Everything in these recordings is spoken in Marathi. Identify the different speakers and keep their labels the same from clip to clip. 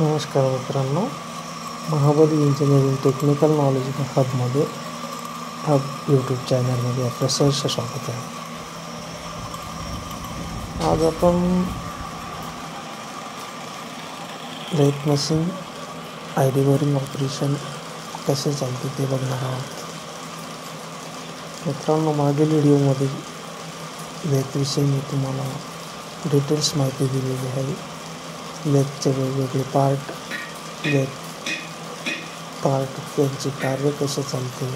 Speaker 1: नमस्कार मित्रांनो, महाबली इंजिनिअरिंग टेक्निकल नॉलेज हबमध्ये यूट्यूब चॅनलमध्ये आपलं सहर्ष स्वागत आहे. आज आपण lathe machine ID boring operation कसे चालते ते बघणार आहोत. मित्रांनो, मागील व्हिडिओमध्ये लेथविषयी मी तुम्हाला डिटेल्स माहिती दिलेली आहे. लेथचे वेगवेगळे त्यांचे कार्य कसे चालते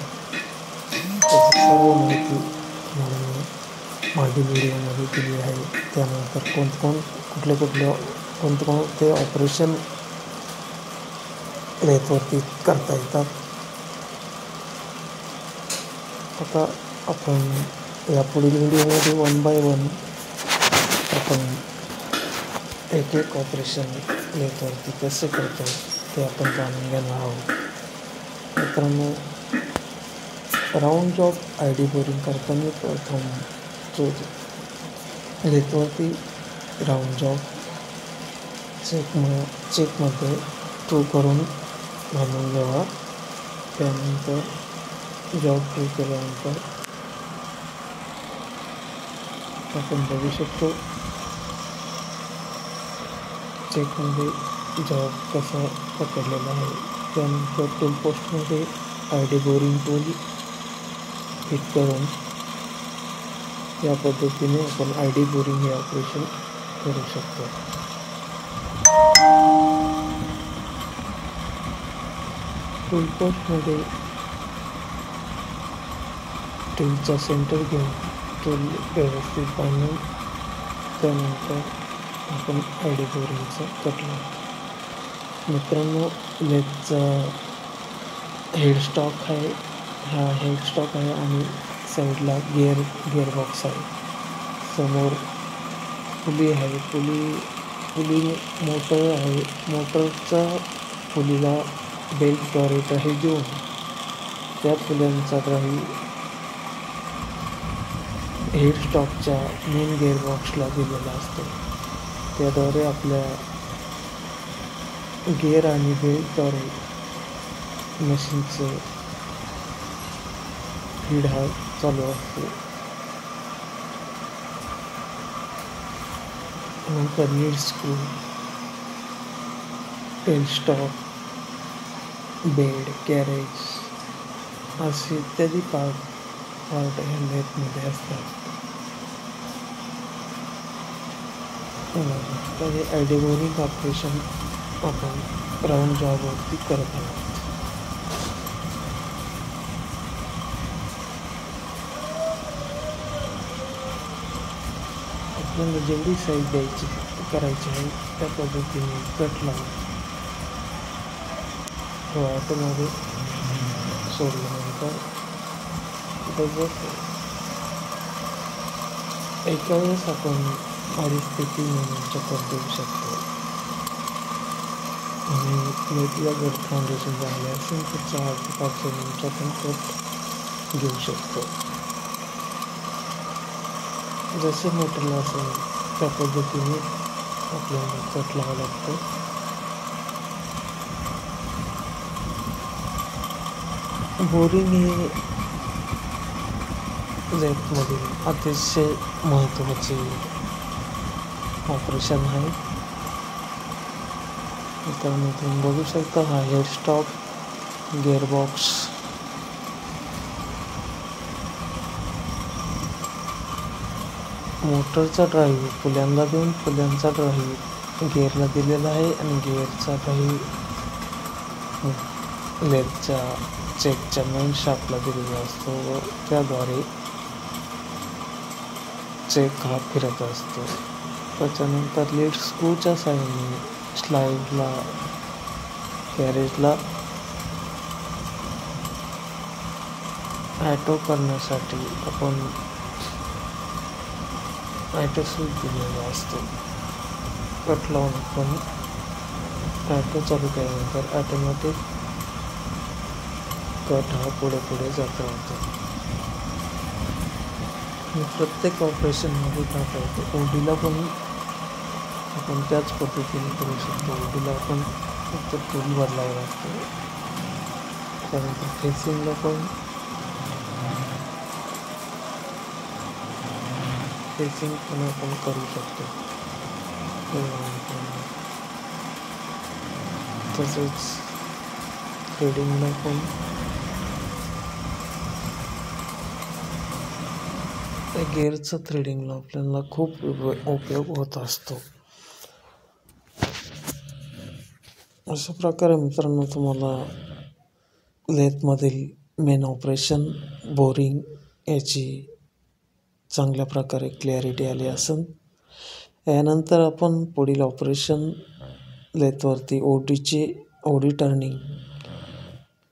Speaker 1: त्याची सर्व माहिती मी मागील व्हिडिओमध्ये दिली आहे. त्यानंतर कोणते ऑपरेशन लेथवरती करता येतात. आता आपण या पुढील व्हिडिओमध्ये 1 बाय 1 आपण एक ऑपरेशन लेथवरती कसे करतो ते आपण जाणून घेणार आहोत. मित्रांनो, राऊंड जॉब आयडी बोरिंग करताना प्रथम लेथवरती राऊंड जॉब चेकमध्ये ट्रू करून घालून घ्यावा. त्यानंतर जॉब ट्रू केल्यानंतर आपण बघू शकतो चेकमध्ये जॉब कसा पकडलेला आहे. त्यानंतर टूल पोस्टमध्ये आयडी बोरिंग टूल हिट करून या पद्धतीने आपण आयडी बोरिंग हे ऑपरेशन करू शकतो. टूल पोस्टमध्ये टूलचा सेंटर घेऊन टूल व्यवस्थित बांधून त्यानंतर आपण आयडी बोरिंगचा कट लावतो. मित्रांनो, लेथचा हेडस्टॉक आहे आणि साईडला गिअरबॉक्स आहे. समोर पुली आहे. पुली मोटर आहे. मोटरच्या पुलीला बेल्टद्वारे ड्राईव्ह देऊन त्या पुल्यांचा ड्राईव्ह हेडस्टॉकच्या मेन गिअरबॉक्सला दिलेला असतो. त्याद्वारे आपल्या गिअर आणि बेल्टद्वारे मशीनचं फीड हा चालू असतो. नंतर lead screw, tailstock, bed, carriage असे इत्यादी पार्ट ह्या लेथमध्ये असतात. तर हे आयडी बोरिंग ऑपरेशन आपण राऊंड जॉबवरती करत आहोत. आपल्याला जेवढी साईज करायची आहे त्या पद्धतीने कट लावून ऑटोमध्ये सोडल्यानंतर एका वेळेस आपण 2.5 ते 3 मिनिटचा कट देऊ शकतो. आणि लेथला जर फाउंडेशन झाले असेल तर 4 ते 5 मिनिटचा पण कट घेऊ शकतो. जसे मटेरियल असेल त्या पद्धतीने आपल्याला कट लावावा लागतो. बोरिंग हे लेथमधील अतिशय महत्त्वाचे ऑपरेशन आहे. त्यामुळे तुम्ही बघू शकता हा हेडस्टॉक, गिअरबॉक्स, मोटरचा ड्राईव्ह पुल्यांना देऊन पुल्यांचा ड्राईव्ह गिअरला दिलेला आहे आणि गिअरचा ड्राईव्ह लेथच्या चेकच्या मेन शाफ्टला दिलेला असतो व त्याद्वारे चेक हा फिरत असतो. त्याच्यानंतर लीड स्क्रूच्या साहाय्याने स्लाइडला कॅरेजला ॲटो करण्यासाठी आपण ॲटो स्विच दिलेला असतो. कट लावून आपण ॲटो चालू केल्यानंतर ऑटोमॅटिक कट हा पुढे जात राहतो. प्रत्येक ऑपरेशनमध्ये काय करतो, ओडीला पण आपण त्याच पद्धतीने करू शकतो. ओडीला आपण फक्त टूल बदलावं लागतं. त्यानंतर फेसिंगला पण आपण करू शकतो. तसेच थ्रेडिंगला पण गेअरचं थ्रेडिंगला आपल्याला खूप उपयोग होत असतो. अशा प्रकारे मित्रांनो तुम्हाला लेथमधील मेन ऑपरेशन बोरिंग याची चांगल्या प्रकारे क्लॅरिटी आली असेल. यानंतर आपण पुढील ऑपरेशन लेथवरती ओडी टर्निंग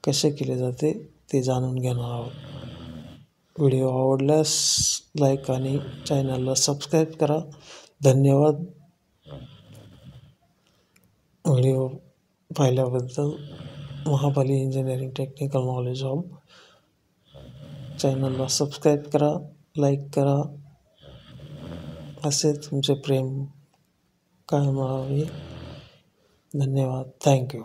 Speaker 1: कसे केले जाते ते जाणून घेणार आहोत. व्हिडिओ आवडल्यास लाईक आणि चॅनलला सबस्क्राईब करा. धन्यवाद. व्हिडिओ पाहिल्याबद्दल. महाबली इंजिनिअरिंग टेक्निकल नॉलेज हब चॅनलला सबस्क्राईब करा, लाईक करा. असे तुमचे प्रेम कायम राहावे. धन्यवाद. थँक्यू.